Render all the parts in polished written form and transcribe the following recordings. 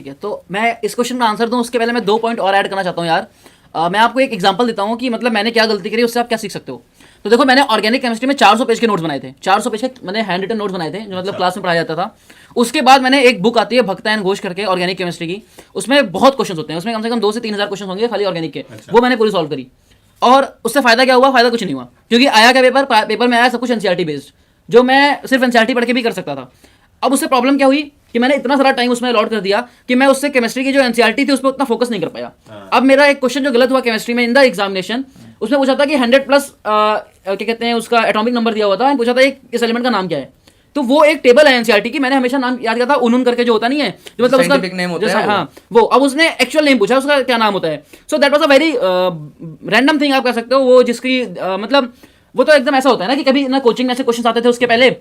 ठीक है, तो मैं इस क्वेश्चन का आंसर दूं उसके पहले मैं 2 पॉइंट और ऐड करना चाहता हूं यार। मैं आपको एक एग्जांपल देता हूं कि मतलब मैंने क्या गलती करी, उससे आप क्या सीख सकते हो। तो देखो, मैंने ऑर्गेनिक केमिस्ट्री में 400 पेज के नोट्स बनाए थे, 400 पेज के मैंने हैंड रिटन नोट्स बनाए थे, जो मतलब क्लास में पढ़ाया जाता था। उसके बाद मैंने एक बुक आती है भक्ता एंड घोष करके, ऑर्गेनिक केमिस्ट्री की। उसमें बहुत क्वेश्चन होते हैं, उसमें कम से कम 2 से 3 हज़ार क्वेश्चन होंगे खाली ऑर्गेनिक के। वो मैंने पूरी सॉल्व करी, और उससे फायदा क्या हुआ? फायदा कुछ नहीं हुआ, क्योंकि आया क्या पेपर में आया सब कुछ एनसीईआरटी बेस्ड, जो मैं सिर्फ एनसीईआरटी पढ़ के भी कर सकता था। अब उससे प्रॉब्लम क्या हुई कि मैंने इतना सारा टाइम उसमें अलॉट कर दिया कि मैं उससे केमिस्ट्री की जो एनसीईआरटी थी उस पर उतना फोकस नहीं कर पाया। अब मेरा एक क्वेश्चन जो गलत हुआ केमिस्ट्री में इन द एग्जामिनेशन, उसमें पूछा था कि 100 प्लस क्या कहते हैं उसका एटॉमिक नंबर दिया हुआ था, पूछा था इस एलिमेंट का नाम क्या है। तो वो एक टेबल है एनसीईआरटी की, मैंने हमेशा नाम याद किया था उन करके, जो होता नहीं है, जो मतलब उसका नेम होता है। हाँ, वो अब उसने एक्चुअल नेम पूछा, उसका क्या नाम होता है। So that was a very random thing आप कह सकते हो, वो जिसकी मतलब वो तो एकदम ऐसा होता है ना कि कभी ना कोचिंग में ऐसे क्वेश्चन आते थे उसके पहले,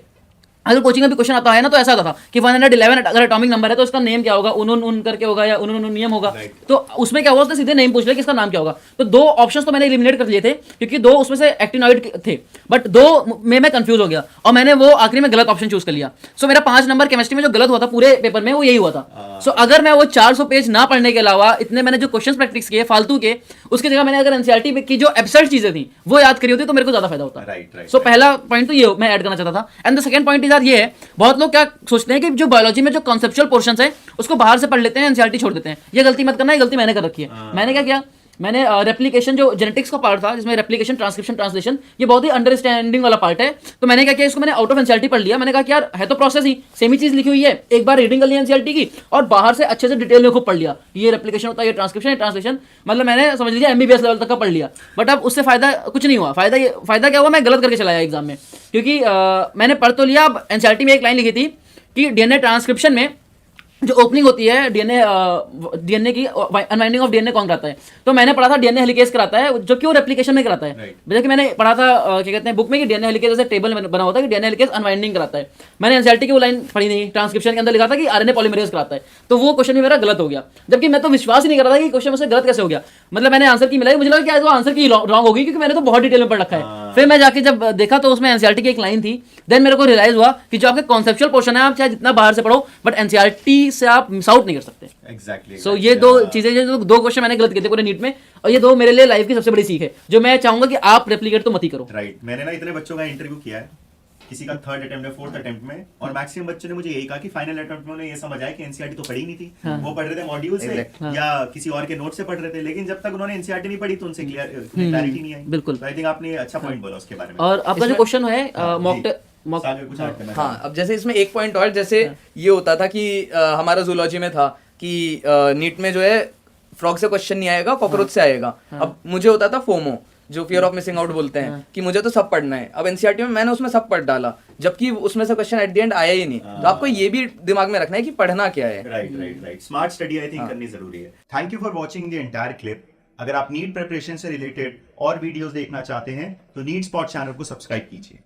अगर कोचिंग में भी क्वेश्चन आता है ना तो ऐसा आता था कि 111 अगर एटॉमिक नंबर है तो उसका नेम क्या होगा, उन करके होगा या उन नियम होगा। तो उसमें क्या हुआ, उसने सीधे नेम पूछ लिया कि इसका नाम क्या होगा। तो 2 ऑप्शंस तो मैंने एलिमिनेट कर लिए थे, क्योंकि 2 उसमें से एक्टिनॉइड थे, बट 2 में मैं कंफ्यूज हो गया और मैंने वो आखिरी में गलत ऑप्शन चूज कर लिया। सो मेरा 5 नंबर केमिस्ट्री में जो गलत हुआ था पूरे पेपर में वो यही हुआ था। सो अगर मैं वो 400 पेज ना पढ़ने के अलावा इतने मैंने जो क्वेश्चन प्रैक्टिस किए फालतू के, उसकी जगह मैंने अगर एनसीईआरटी की जो एब्सर्ड चीजें थी वो याद करी होती तो मेरे को ज्यादा फायदा होता। सो पहला पॉइंट तो ये मैं ऐड करना चाहता था। And the second point is यार ये है, बहुत लोग क्या सोचते हैं कि जो बायोलॉजी में जो कॉन्सेप्चुअल पोर्शंस है उसको बाहर से पढ़ लेते हैं, एनसीईआरटी छोड़ देते हैं। ये गलती मत करना, ये गलती मैंने कर रखी है। मैंने क्या किया, मैंने रेप्लिकेशन जो जेनेटिक्स का पार्ट था जिसमें रेप्लिकेशन ट्रांसक्रिप्शन ट्रांसलेशन ये बहुत ही अंडरस्टैंडिंग वाला पार्ट है, तो मैंने क्या किया, इसको मैंने आउट ऑफ एनसीईआरटी पढ़ लिया। मैंने कहा कि यार है तो प्रोसेस ही सेम ही चीज लिखी हुई है, एक बार रीडिंग कर ली एनसीईआरटी की और बाहर से अच्छे से डिटेल में खूब पढ़ लिया, ये रेप्लिकेशन होता है, ये ट्रांसक्रिप्शन, ये ट्रांसलेशन, मतलब मैंने समझ लिया एमबीबीएस लेवल तक का पढ़ लिया। बट अब उससे फायदा कुछ नहीं हुआ। फायदा क्या हुआ, मैं गलत करके चला आया एग्जाम में, क्योंकि मैंने पढ़ तो लिया। अब एनसीईआरटी में एक लाइन लिखी थी कि डीएनए ट्रांसक्रिप्शन में जो ओपनिंग होती है डीएनए की अनवाइंडिंग ऑफ डीएनए कौन कराता है, तो मैंने पढ़ा था डीएनए हेलिकेज कराता है, जो कि वो रेप्लिकेशन में कराता है। जैसे कि मैंने पढ़ा था क्या कहते हैं बुक में कि डीएनए हेलिकेज जैसे टेबल बना होता है कि डीएनए हेलिकेज अनवाइंडिंग कराता है। मैंने एनसीईआरटी की वो लाइन पढ़ी नहीं, ट्रांसक्रिप्शन के अंदर लिखा था कि आरएनए पॉलीमरेज कराता है, तो वो क्वेश्चन भी मेरा गलत हो गया। जबकि मैं तो विश्वास ही नहीं कर रहा था कि क्वेश्चन मुझसे गलत कैसे हो गया। मतलब मैंने आंसर की मिलाई, मुझे लगा कि आंसर की रॉन्ग होगी, क्योंकि मैंने तो बहुत डिटेल में पढ़ रखा है। फिर मैं जाके जब देखा तो उसमें एनसीईआरटी की एक लाइन थी, देन मेरे को रियलाइज हुआ कि जो आपके कॉन्सेप्चुअल पोर्शन है आप चाहे जितना बाहर से पढ़ो बट एनसीईआरटी से आप मिस आउट नहीं कर सकते। एग्जैक्टली। सो ये 2 चीजें, जो 2 क्वेश्चन मैंने गलत किए थे पूरे नीट में, और ये 2 मेरे लिए लाइफ की सबसे बड़ी सीख है, जो मैं चाहूंगा कि आप रेप्लिकेट तो मत ही करो। राइट। मैंने ना इतने बच्चों का इंटरव्यू किया है, किसी का 3rd अटेम्प्ट में 4th अटेम्प्ट में, और मैक्सिमम बच्चों ने मुझे यही कहा कि फाइनल अटेम्प्ट में उन्हें ये समझ आया कि एनसीईआरटी तो पढ़ी नहीं थी। वो पढ़ रहे थे मॉड्यूल से या किसी और के नोट से पढ़ रहे थे, लेकिन जब तक उन्होंने एनसीईआरटी नहीं पढ़ी तो उनसे क्लैरिटी नहीं आई। बिल्कुल। आई थिंक आपने अच्छा पॉइंट बोला उसके बारे में। और आपका जो क्वेश्चन है हाँ, अब जैसे इसमें एक पॉइंट और, जैसे ये होता था कि हमारा जूलॉजी में था कि नीट में जो है फ्रॉग से क्वेश्चन नहीं आएगा, कॉकरोच से आएगा। अब मुझे होता था फोमो, जो फियर ऑफ मिसिंग आउट बोलते हैं, कि मुझे तो सब पढ़ना है। अब एनसीईआरटी में मैंने उसमें सब पढ़ डाला, जबकि उसमें से क्वेश्चन एट द एंड आया ही नहीं। तो आपको ये भी दिमाग में रखना है कि पढ़ना क्या है। Right. Smart study I think करनी जरूरी है। Thank you for watching the entire clip. अगर आप नीट प्रिपरेशन से रिलेटेड और वीडियोस देखना चाहते हैं तो नीट स्पॉट चैनल को सब्सक्राइब कीजिए।